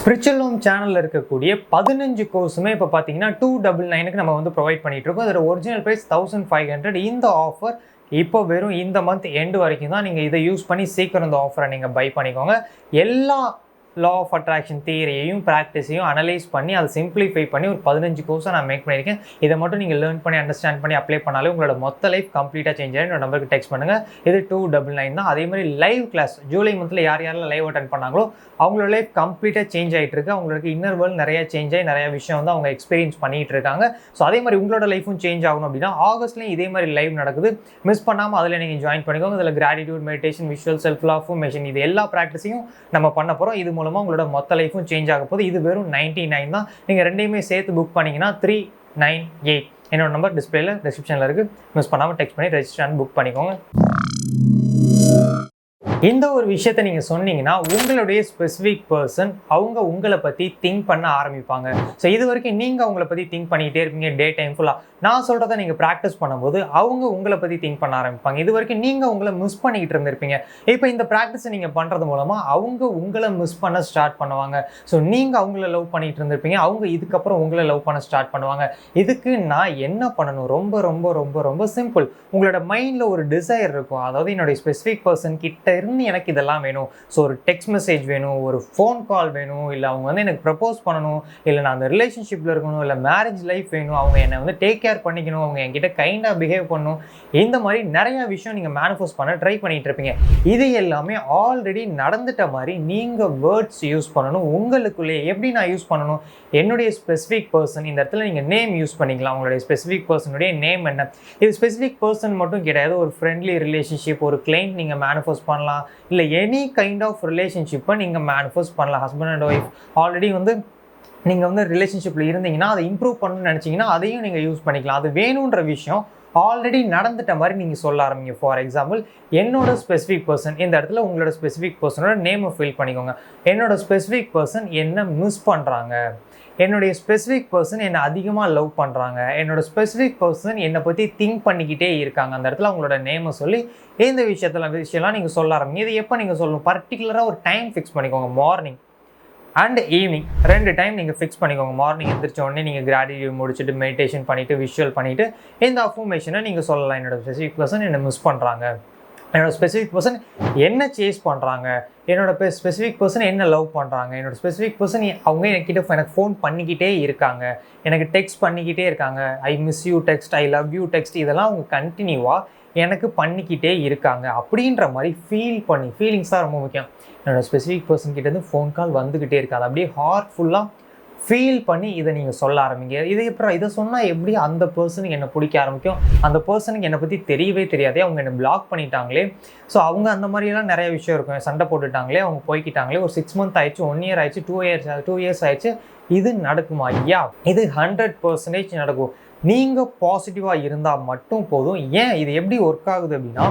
Spiritual home சேனலில் இருக்கக்கூடிய 15 கோர்ஸுமே இப்போ பார்த்தீங்கன்னா 299க்கு நம்ம வந்து ப்ரொவைட் பண்ணிட்டு இருக்கோம். அதோட ஒரிஜினல் ப்ரைஸ் 1500. இந்த ஆஃபர் இப்போ வெறும் இந்த மந்த் எண்டு வரைக்கும் தான். நீங்கள் இதை யூஸ் பண்ணி சீக்கிரம் இந்த ஆஃபரை நீங்கள் பை பண்ணிக்கோங்க. எல்லா லா ஆஃப் அட்ராக்ஷன் தியரியையும் ப்ராக்டிஸையும் அனலைஸ் பண்ணி அதை சிம்பிளிஃபை பண்ணி ஒரு 15 கோர்ஸை நான் மேக் பண்ணியிருக்கேன். இதை மட்டும் நீங்கள் லேர்ன் பண்ணி அண்டர்ஸ்டாண்ட் பண்ணி அப்ளை பண்ணாலே உங்களோட மொத்த லைஃப் கம்ப்ளீட்டாக சேஞ்ச் ஆகிடும். என்னோட நம்பருக்கு டெக்ஸ்ட் பண்ணுங்கள். இது 299 தான். அதே மாதிரி லைவ் கிளாஸ் ஜூலை மந்தில் யாரெல்லாம் லைவ் அட்டன் பண்ணாங்களோ அவங்களோட லைஃப் கம்ப்ளீட்டாக சேஞ்ச் ஆகிட்டு இருக்கு. அவங்களுக்கு இன்னர் வேர்ல்டு நிறைய சேஞ்ச் ஆகி நிறைய விஷயம் வந்து அவங்க எக்ஸ்பீரியன்ஸ் பண்ணிட்டு இருக்காங்க. ஸோ அதே மாதிரி உங்களோட லைஃபும் சேஞ்ச் ஆகணும் அப்படின்னா ஆகஸ்ட்லேயும் இதே மாதிரி லைவ் நடக்குது. மிஸ் பண்ணாமல் அதில் நீங்கள் ஜாயின் பண்ணிக்கோங்க. இதில் gratitude, meditation, visual, self affirmation இது எல்லா ப்ராக்டிஸையும் நம்ம பண்ண போகிறோம். இது மூலமாக உங்களோட மொத்த லைஃபும் சேஞ்ச் ஆக போகுது. இது வெறும் 99 தான். நீங்கள் ரெண்டையுமே சேர்த்து புக் பண்ணிங்கன்னா 398. என்னோட நம்பர் டிஸ்பிளேல டிஸ்கிரிப்ஷனில் இருக்குது. மிஸ் பண்ணாமல் டெக்ஸ்ட் பண்ணி ரெஜிஸ்டர் புக் பண்ணிக்கோங்க. இந்த ஒரு விஷயத்தை நீங்கள் சொன்னீங்கன்னா உங்களுடைய ஸ்பெசிஃபிக் பர்சன் அவங்க உங்களை பற்றி திங்க் பண்ண ஆரம்பிப்பாங்க. ஸோ இது வரைக்கும் நீங்கள் அவங்கள பற்றி திங்க் பண்ணிகிட்டே இருப்பீங்க டே டைம் ஃபுல்லாக. நான் சொல்கிறத நீங்கள் ப்ராக்டிஸ் பண்ணும்போது அவங்க உங்களை பற்றி திங்க் பண்ண ஆரம்பிப்பாங்க. இது வரைக்கும் நீங்கள் உங்களை மிஸ் பண்ணிக்கிட்டு இருந்திருப்பீங்க. இப்போ இந்த ப்ராக்டிஸை நீங்கள் பண்ணுறது மூலமாக அவங்க உங்களை மிஸ் பண்ண ஸ்டார்ட் பண்ணுவாங்க. ஸோ நீங்கள் அவங்கள லவ் பண்ணிகிட்டு இருந்திருப்பீங்க. அவங்க இதுக்கப்புறம் உங்களை லவ் பண்ண ஸ்டார்ட் பண்ணுவாங்க. இதுக்கு நான் என்ன பண்ணணும்? ரொம்ப ரொம்ப ரொம்ப ரொம்ப சிம்பிள். உங்களோட மைண்டில் ஒரு டிசைர் இருக்கும். அதாவது என்னுடைய ஸ்பெசிஃபிக் பர்சன் கிட்ட இருந்து எனக்கு இதெல்லாம் வேணும். ஸோ ஒரு டெக்ஸ்ட் மெசேஜ் வேணும், ஒரு ஃபோன் கால் வேணும், இல்லை அவங்க வந்து எனக்கு ப்ரப்போஸ் பண்ணணும், இல்லை நான் அந்த ரிலேஷன்ஷிப்பில் இருக்கணும், இல்லை மேரேஜ் லைஃப் வேணும், அவங்க என்னை வந்து டேக் கேர் பண்ணிக்கணும், அவங்க என்கிட்ட கைண்டாக பிஹேவ் பண்ணணும். இந்த மாதிரி நிறையா விஷயம் நீங்கள் மேனிஃபெஸ்ட் பண்ண ட்ரை பண்ணிகிட்டு இருப்பீங்க. இது எல்லாமே ஆல்ரெடி நடந்துட்ட மாதிரி நீங்கள் வேர்ட்ஸ் யூஸ் பண்ணணும். உங்களுக்குள்ளே எப்படி நான் யூஸ் பண்ணணும்? என்னுடைய ஸ்பெசிஃபிக் பர்சன், இந்த இடத்துல நீங்கள் நேம் யூஸ் பண்ணிக்கலாம். உங்களுடைய ஸ்பெசிஃபிக் பர்சனுடைய நேம் என்ன? இது ஸ்பெசிஃபிக் பர்சன் மட்டும் கிடையாது. ஒரு ஃப்ரெண்ட்லி ரிலேஷன்ஷிப், ஒரு கிளைண்ட் நீங்கள் மேனிஃபெஸ்ட் பண்ணலாம், இல்லை எனி கைண்ட் ஆஃப் ரிலேஷன்ஷிப்பை நீங்கள் மேனிஃபெஸ்ட் பண்ணலாம். ஹஸ்பண்ட் அண்ட் ஒய்ஃப் ஆல்ரெடி வந்து நீங்கள் வந்து ரிலேஷன்ஷிப்பில் இருந்தீங்கன்னா அதை இம்ப்ரூவ் பண்ணணும்னு நினச்சிங்கன்னா அதையும் நீங்கள் யூஸ் பண்ணிக்கலாம். அது வேணுன்ற விஷயம் ஆல்ரெடி நடந்துட்ட மாதிரி நீங்கள் சொல்ல ஆரம்பிங்க. ஃபார் எக்ஸாம்பிள், என்னோட ஸ்பெசிஃபிக் பர்சன், இந்த இடத்துல உங்களோட ஸ்பெசிஃபிக் பர்சனோட நேமை ஃபில் பண்ணிக்கோங்க. என்னோட ஸ்பெசிஃபிக் பர்சன் என்ன மிஸ் பண்ணுறாங்க, என்னுடைய ஸ்பெசிஃபிக் பர்சன் என்னை அதிகமாக லவ் பண்ணுறாங்க, என்னோட ஸ்பெசிஃபிக் பர்சன் என்னை பற்றி திங்க் பண்ணிக்கிட்டே இருக்காங்க. அந்த இடத்துல அவங்களோட நேமை சொல்லி இந்த விஷயம்லாம் நீங்கள் சொல்ல ஆரம்பிங்க. இது எப்போ நீங்கள் சொல்லணும்? பர்டிகுலராக ஒரு டைம் ஃபிக்ஸ் பண்ணிக்கோங்க. மார்னிங் அண்ட் ஈவினிங் 2 டைம் நீங்கள் ஃபிக்ஸ் பண்ணிக்கோங்க. மார்னிங் எழுந்திரிச்ச உடனே நீங்கள் கிராட்டிடியூட் முடிச்சுட்டு மெடிடேஷன் பண்ணிவிட்டு விஷுவல் பண்ணிவிட்டு இந்த அஃபர்மேஷனை நீங்கள் சொல்லலாம். என்னோட ஸ்பெசிஃபிக் பர்சன் என்னை மிஸ் பண்ணுறாங்க, என்னோட ஸ்பெசிஃபிக் பர்சன் என்ன சேஸ் பண்ணுறாங்க, என்னோட ஸ்பெசிஃபிக் பர்சன் என்ன லவ் பண்ணுறாங்க, என்னோட ஸ்பெசிஃபிக் பர்சன் அவங்க எனக்கு ஃபோன் பண்ணிக்கிட்டே இருக்காங்க, எனக்கு டெக்ஸ்ட் பண்ணிக்கிட்டே இருக்காங்க, I miss you text, I love you text, இதெல்லாம் அவங்க கண்டினியூவாக எனக்கு பண்ணிக்கிட்டே இருக்காங்க அப்படின்ற மாதிரி ஃபீலிங்ஸ் தான் ரொம்ப முக்கியம். என்னோட ஸ்பெசிஃபிக் பர்சன் கிட்டேருந்து ஃபோன் கால் வந்துக்கிட்டே இருக்காது. அப்படியே ஹார்ட்ஃபுல்லாக ஃபீல் பண்ணி இதை நீங்கள் சொல்ல ஆரம்பிங்க. இதை சொன்னால் எப்படி அந்த பர்சனுக்கு என்னை பிடிக்க ஆரம்பிக்கும்? அந்த பர்சனுக்கு என்னை பற்றி தெரியவே தெரியாதே, அவங்க என்னை பிளாக் பண்ணிட்டாங்களே, ஸோ அவங்க அந்த மாதிரியெல்லாம் நிறைய விஷயம் இருக்கும். சண்டை போட்டுட்டாங்களே, அவங்க போய்க்கிட்டாங்களே, ஒரு 6 மந்த் ஆயிடுச்சு, 1 இயர் ஆயிடுச்சு, 2 இயர்ஸ் ஆயிடுச்சு. இது நடக்குமா? ஐயா, இது 100% நடக்கும். நீங்கள் பாசிட்டிவாக இருந்தால் மட்டும் போதும். ஏன் இது எப்படி ஒர்க் ஆகுது அப்படின்னா,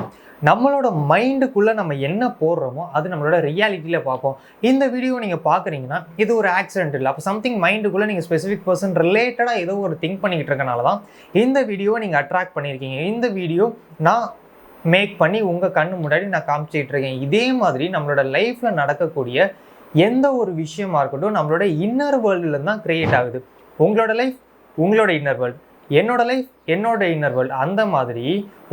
நம்மளோட மைண்டுக்குள்ளே நம்ம என்ன போடுறோமோ அது நம்மளோட ரியாலிட்டியில் பார்ப்போம். இந்த வீடியோ நீங்கள் பார்க்குறீங்கன்னா இது ஒரு ஆக்சிடென்ட் இல்லை. அப்போ சம்திங் மைண்டுக்குள்ளே நீங்கள் ஸ்பெசிஃபிக் பர்சன் ரிலேட்டடாக ஏதோ ஒரு திங்க் பண்ணிக்கிட்டு இருக்கனால தான் இந்த வீடியோவை நீங்கள் அட்ராக்ட் பண்ணியிருக்கீங்க. இந்த வீடியோ நான் மேக் பண்ணி உங்கள் கண்ணு முன்னாடி நான் காமிச்சிக்கிட்டு இருக்கேன். இதே மாதிரி நம்மளோட லைஃப்பில் நடக்கக்கூடிய எந்த ஒரு விஷயமா இருக்கட்டும் நம்மளோட இன்னர் வேர்ல்டில் தான் க்ரியேட் ஆகுது. உங்களோட லைஃப் உங்களோட இன்னர் வேர்ல்டு, என்னோட லைஃப் என்னோட இன்னர் வேர்ல்டு. அந்த மாதிரி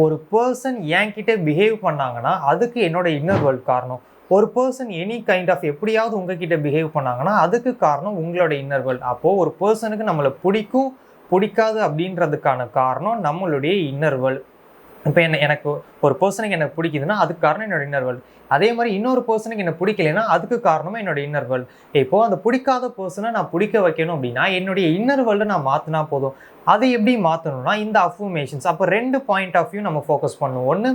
ஒரு பர்சன் என்கிட்ட பிஹேவ் பண்ணாங்கன்னா அதுக்கு என்னோட இன்னர் வேர்ல்டு காரணம். ஒரு பர்சன் எனி கைண்ட் ஆஃப் எப்படியாவது உங்ககிட்ட பிஹேவ் பண்ணாங்கன்னா அதுக்கு காரணம் உங்களோட இன்னர் வேர்ல்டு. அப்போது ஒரு பர்சனுக்கு நம்மளை பிடிக்காது அப்படின்றதுக்கான காரணம் நம்மளுடைய இன்னர் வேர்ல்டு. இப்போ எனக்கு ஒரு பர்சனுக்கு எனக்கு பிடிக்குதுன்னா அதுக்கு காரணம் என்னோட இன்னர் வேர்ல்டு. அதே மாதிரி இன்னொரு பர்சனுக்கு என்ன பிடிக்கலைன்னா அதுக்கு காரணமாக என்னோட இன்னர் வேர்ல்டு. இப்போது அந்த பிடிக்காத பர்சனை நான் பிடிக்க வைக்கணும் அப்படின்னா என்னுடைய இன்னர் வேர்ல்டு நான் மாற்றினா போதும். அதை எப்படி மாற்றணும்னா இந்த அஃபர்மேஷன்ஸ். அப்போ 2 பாயிண்ட் ஆஃப் வியூ நம்ம ஃபோக்கஸ் பண்ணுவோம். ஒன்று,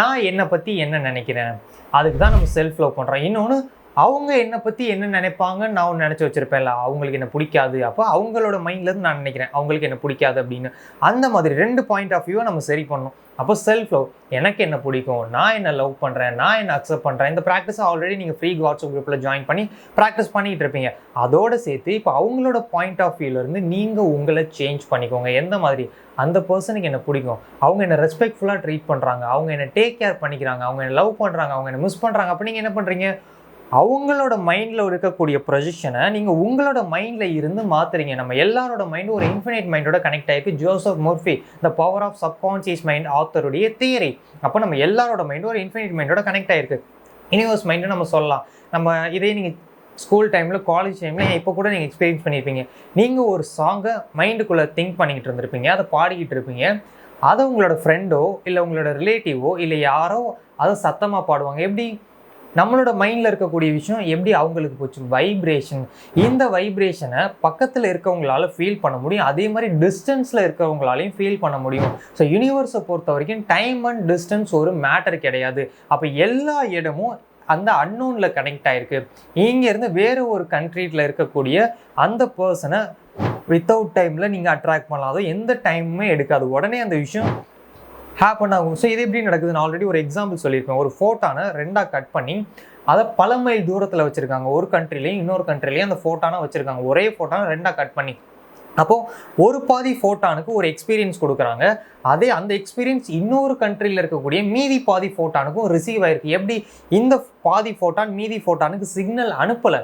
நான் என்னை பற்றி என்ன நினைக்கிறேன், அதுக்கு தான் நம்ம செல்ஃப் லவ் பண்ணுறோம். இன்னொன்று, அவங்க என்னை பற்றி என்ன நினைப்பாங்கன்னு நான் ஒன்று நினச்சி வச்சுருப்பேன்ல, அவங்களுக்கு என்ன பிடிக்காது, அப்போ அவங்களோட மைண்ட்லேருந்து நான் நினைக்கிறேன் அவங்களுக்கு என்ன பிடிக்காது அப்படின்னு. அந்த மாதிரி 2 பாயிண்ட் ஆஃப் வியூவை நம்ம சரி பண்ணணும். அப்போ செல்ஃப் லவ், எனக்கு என்ன பிடிக்கும், நான் என்ன லவ் பண்ணுறேன், நான் என்ன அக்செப்ட் பண்ணுறேன். இந்த ப்ராக்டிஸை ஆல்ரெடி நீங்கள் ஃப்ரீ வாட்ஸ்அப் குரூப்பில் ஜாயின் பண்ணி ப்ராக்டிஸ் பண்ணிகிட்டு இருப்பீங்க. அதோடு சேர்த்து இப்போ அவங்களோட பாயிண்ட் ஆஃப் வியூலேருந்து நீங்கள் உங்களை சேஞ்ச் பண்ணிக்கோங்க. எந்த மாதிரி? அந்த பர்சனுக்கு என்ன பிடிக்கும், அவங்க என்னை ரெஸ்பெக்ட்ஃபுல்லாக ட்ரீட் பண்ணுறாங்க, அவங்க என்னை டேக் கேர் பண்ணிக்கிறாங்க, அவங்க என்னை லவ் பண்ணுறாங்க, அவங்க என்னை மிஸ் பண்ணுறாங்க. அப்போ நீங்கள் என்ன பண்ணுறீங்க? அவங்களோட மைண்டில் இருக்கக்கூடிய ப்ரொஜெக்ஷனை நீங்கள் உங்களோட மைண்டில் இருந்து மாற்றுறீங்க. நம்ம எல்லாரோட மைண்டும் ஒரு இன்ஃபினைட் மைண்டோட கனெக்ட் ஆகிருக்கு. Joseph Murphy the power of subconscious mind ஆத்தருடைய தியரி. அப்போ நம்ம எல்லாரோட மைண்டும் ஒரு இன்ஃபினைட் மைண்டோட கனெக்ட் ஆகிருக்கு. யூனிவர்ஸ் மைண்டு நம்ம சொல்லலாம். நம்ம இதே நீங்கள் ஸ்கூல் டைமில் காலேஜ் டைமில் இப்போ கூட நீங்கள் எக்ஸ்பீரியன்ஸ் பண்ணியிருப்பீங்க. நீங்கள் ஒரு சாங்கை மைண்டுக்குள்ளே திங்க் பண்ணிக்கிட்டு இருந்திருப்பீங்க, அதை பாடிக்கிட்டு இருப்பீங்க. அதை உங்களோட ஃப்ரெண்டோ இல்லை உங்களோட ரிலேட்டிவோ இல்லை யாரோ அதை சத்தமாக பாடுவாங்க. எப்படி நம்மளோட மைண்டில் இருக்கக்கூடிய விஷயம் எப்படி அவங்களுக்கு போச்சு? வைப்ரேஷன். இந்த வைப்ரேஷனை பக்கத்தில் இருக்கவங்களால ஃபீல் பண்ண முடியும், அதே மாதிரி டிஸ்டன்ஸில் இருக்கிறவங்களாலையும் ஃபீல் பண்ண முடியும். ஸோ யூனிவர்ஸை பொறுத்த வரைக்கும் டைம் அண்ட் டிஸ்டன்ஸ் ஒரு மேட்டர் கிடையாது. அப்போ எல்லா இடமும் அந்த அன்னோனில் கனெக்ட் ஆகிருக்கு. இங்கேருந்து வேறு ஒரு கண்ட்ரியில் இருக்கக்கூடிய அந்த பர்சனை வித்தவுட் டைமில் நீங்கள் அட்ராக்ட் பண்ணலாம். அதுவும் எந்த டைமுமே எடுக்காது, உடனே அந்த விஷயம் ஹேப்பன் ஆகும். ஸோ இது எப்படி நடக்குது? நான் ஆல்ரெடி ஒரு எக்ஸாம்பிள் சொல்லியிருப்பேன். ஒரு ஃபோட்டானை 2ஆக கட் பண்ணி அதை பல மைல் தூரத்தில் வச்சுருக்காங்க. ஒரு கண்ட்ரிலையும் இன்னொரு கண்ட்ரிலையும் அந்த ஃபோட்டானை வச்சுருக்காங்க. ஒரே ஃபோட்டானை 2ஆக கட் பண்ணி. அப்போது ஒரு பாதி ஃபோட்டானுக்கு ஒரு எக்ஸ்பீரியன்ஸ் கொடுக்குறாங்க. அதே அந்த எக்ஸ்பீரியன்ஸ் இன்னொரு கண்ட்ரியில் இருக்கக்கூடிய மீதி பாதி ஃபோட்டானுக்கும் ரிசீவ் ஆகிருக்கு. எப்படி? இந்த பாதி ஃபோட்டான் மீதி ஃபோட்டானுக்கு சிக்னல் அனுப்பலை.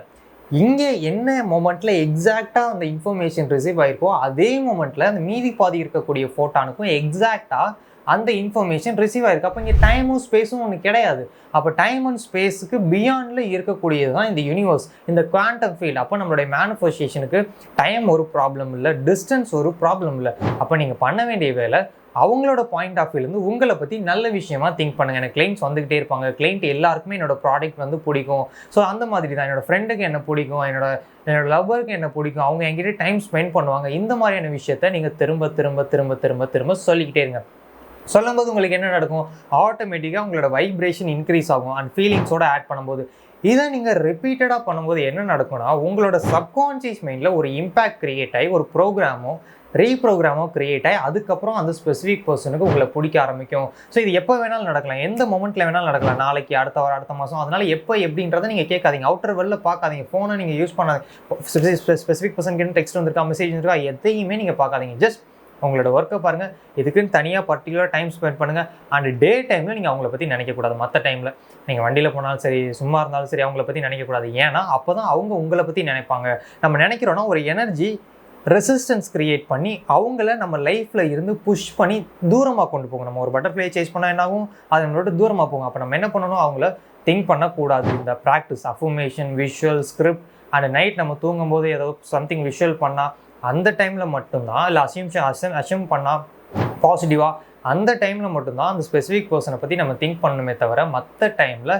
இங்கே என்ன மொமெண்ட்டில் எக்ஸாக்டாக அந்த இன்ஃபர்மேஷன் ரிசீவ் ஆகிருக்கோ அதே மொமெண்ட்டில் அந்த மீதி பாதி இருக்கக்கூடிய ஃபோட்டானுக்கும் எக்ஸாக்டாக அந்த இன்ஃபர்மேஷன் ரிசீவ் ஆகிருக்கு. அப்போ இங்கே டைமும் ஸ்பேஸும் ஒன்று கிடையாது. அப்போ டைம் அண்ட் ஸ்பேஸுக்கு பியாண்டில் இருக்கக்கூடியது தான் இந்த யூனிவர்ஸ், இந்த குவாண்டம் ஃபீல்ட். அப்போ நம்மளுடைய மேனிஃபெஸ்டேஷனுக்கு டைம் ஒரு ப்ராப்ளம் இல்லை, டிஸ்டன்ஸ் ஒரு ப்ராப்ளம் இல்லை. அப்போ நீங்கள் பண்ண வேண்டிய வேலை அவங்களோட பாயிண்ட் ஆஃப் வியூலேருந்து உங்களை பற்றி நல்ல விஷயமா திங்க் பண்ணுங்கள். எனக்கு கிளைண்ட்ஸ் வந்துகிட்டே இருப்பாங்க, கிளைண்ட் எல்லாருக்குமே என்னோட ப்ராடக்ட் வந்து பிடிக்கும். ஸோ அந்த மாதிரி தான் என்னோடய ஃப்ரெண்டுக்கு என்ன பிடிக்கும், என்னோட லவ்வருக்கு என்ன பிடிக்கும், அவங்க என்கிட்ட டைம் ஸ்பெண்ட் பண்ணுவாங்க. இந்த மாதிரியான விஷயத்த நீங்கள் திரும்ப திரும்ப திரும்ப திரும்ப திரும்ப சொல்லிக்கிட்டே இருங்க. சொல்லும்போது உங்களுக்கு என்ன நடக்கும்? ஆட்டோமேட்டிக்காக உங்களோட வைப்ரேஷன் இன்க்ரீஸ் ஆகும் அண்ட் ஃபீலிங்ஸோடு ஆட் பண்ணும்போது. இதை நீங்கள் ரிப்பீட்டடாக பண்ணும்போது என்ன நடக்கும்னா உங்களோட சப்கான்ஷியஸ் மைண்டில் ஒரு இம்பேக்ட் க்ரியேட் ஆகி ஒரு ப்ரோக்ராமோ ரீப்ரோக்ராமோ க்ரியேட் ஆகி அதுக்கப்புறம் அந்த ஸ்பெசிஃபிக் பர்சனுக்கு உங்களை பிடிக்க ஆரம்பிக்கும். ஸோ இது எப்போ வேணாலும் நடக்கலாம், எந்த மொமெண்ட்டில் வேணாலும் நடக்கலாம், நாளைக்கு, அடுத்த வாரம், அடுத்த மாதம். அதனால் எப்போ எப்படின்றத நீங்கள் கேட்காதீங்க, அவுட்டர் வெளில பார்க்காதீங்க, ஃபோனை நீங்கள் யூஸ் பண்ணாதீங்க. ஸ்பெசிஃபிக் பர்சனுக்கு டெக்ஸ்ட் வந்துருக்கா, மெசேஜ் வந்துருக்கா, எதையுமே நீங்கள் பார்க்காதீங்க. ஜஸ்ட் உங்களோட ஒர்க்கை பாருங்கள். இதுக்குன்னு தனியாக பர்டிகுலர் டைம் ஸ்பெண்ட் பண்ணுங்கள். அண்ட் டே டைமில் நீங்கள் அவங்கள பற்றி நினைக்கக்கூடாது. மற்ற டைமில் நீங்கள் வண்டியில் போனாலும் சரி, சும்மா இருந்தாலும் சரி, அவங்கள பற்றி நினைக்கக்கூடாது. ஏன்னா அப்போ தான் அவங்க உங்களை பற்றி நினைப்பாங்க. நம்ம நினைக்கிறோன்னா ஒரு எனர்ஜி ரெசிஸ்டன்ஸ் க்ரியேட் பண்ணி அவங்கள நம்ம லைஃப்பில் இருந்து புஷ் பண்ணி தூரமாக கொண்டு போகும். நம்ம ஒரு பட்டர்ஃப்ளை சேஸ் பண்ணால் என்னாகும்? அது நம்மளோட தூரமாக போகும். அப்போ நம்ம என்ன பண்ணணும்? அவங்கள திங்க் பண்ணக்கூடாது. இந்த practice, affirmation, visual, script and night நம்ம தூங்கும்போது ஏதோ சம்திங் விஷுவல் பண்ணால் அந்த டைமில் மட்டும்தான், இல்லை அசியூம் பண்ணால் பாசிட்டிவாக அந்த டைமில் மட்டும்தான் அந்த ஸ்பெசிஃபிக் பர்சனை பற்றி நம்ம திங்க் பண்ணணுமே தவிர மற்ற டைமில்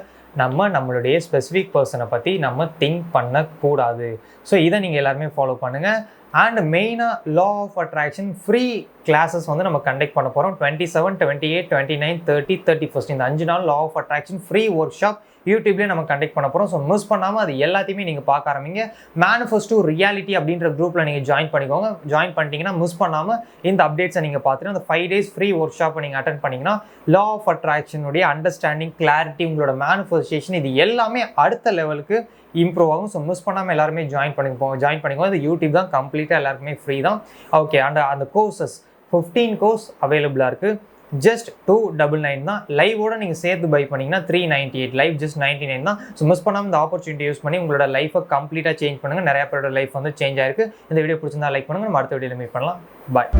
நம்மளுடைய ஸ்பெசிஃபிக் பர்சனை பற்றி நம்ம திங்க் பண்ணக்கூடாது. ஸோ இதை நீங்கள் எல்லாருமே ஃபாலோ பண்ணுங்கள். அண்ட் மெயினாக law of attraction free classes வந்து நம்ம கண்டக்ட் பண்ண போகிறோம். 27, 28, 29, 30, 31 இந்த 5 நாள் லா ஆஃப் அட்ராக்ஷன் ஃப்ரீ ஒர்க் ஷாப் யூடியூப்லேயே நம்ம கண்டக்ட் பண்ண போகிறோம். ஸோ மிஸ் பண்ணாமல் அது எல்லாத்தையுமே நீங்கள் பார்க்க ஆரம்பிங்க. மேனிஃபெஸ்டோ ரியாலிட்டி அப்படின்ற குரூப்பில் நீங்கள் ஜாயின் பண்ணிக்கோங்க. ஜாயின் பண்ணிட்டீங்கன்னா மிஸ் பண்ணாமல் இந்த அப்டேட்ஸை நீங்கள் பார்த்துட்டு அந்த 5 days ஃப்ரீ ஒர்க் ஷாப்பை நீங்கள் அட்டென்ட் பண்ணிங்கன்னா லா ஆஃப் அட்ராக்ஷனுடைய அண்டர்ஸ்டாண்டிங், கிளாரிட்டி, உங்களோட மேனிஃபெஸ்டேஷன் இது எல்லாமே அடுத்த லெவலுக்கு இம்ப்ரூவ் ஆகும். ஸோ மிஸ் பண்ணாமல் எல்லாருமே ஜாயின் பண்ணிக்கோங்க. இது யூடியூப் தான், கம்ப்ளீட்டாக எல்லாருக்குமே ஃப்ரீ தான். ஓகே, அந்த கோர்சஸ் 15 கோர்ஸ் அவைலபிளாக இருக்குது. ஜஸ்ட் 299 தான். லைவோட நீங்கள் சேர்த்து பை பண்ணிங்கன்னா 398, லைவ் ஜஸ்ட் 99 தான். ஸோ மிஸ் பண்ணாமல் இந்த ஆப்பர்ச்சுனிட்டி யூஸ் பண்ணி உங்களோட லைஃபை கம்ப்ளீட்டாக சேஞ்ச் பண்ணுங்கள். நிறையா பேரோட லைஃப் வந்து சேஞ்ச் ஆயிருக்கு. இந்த வீடியோ பிடிச்சிருந்தா லைக் பண்ணுங்கள். நம்ம அடுத்த வீடியோவில் மீட் பண்ணலாம். பாய்.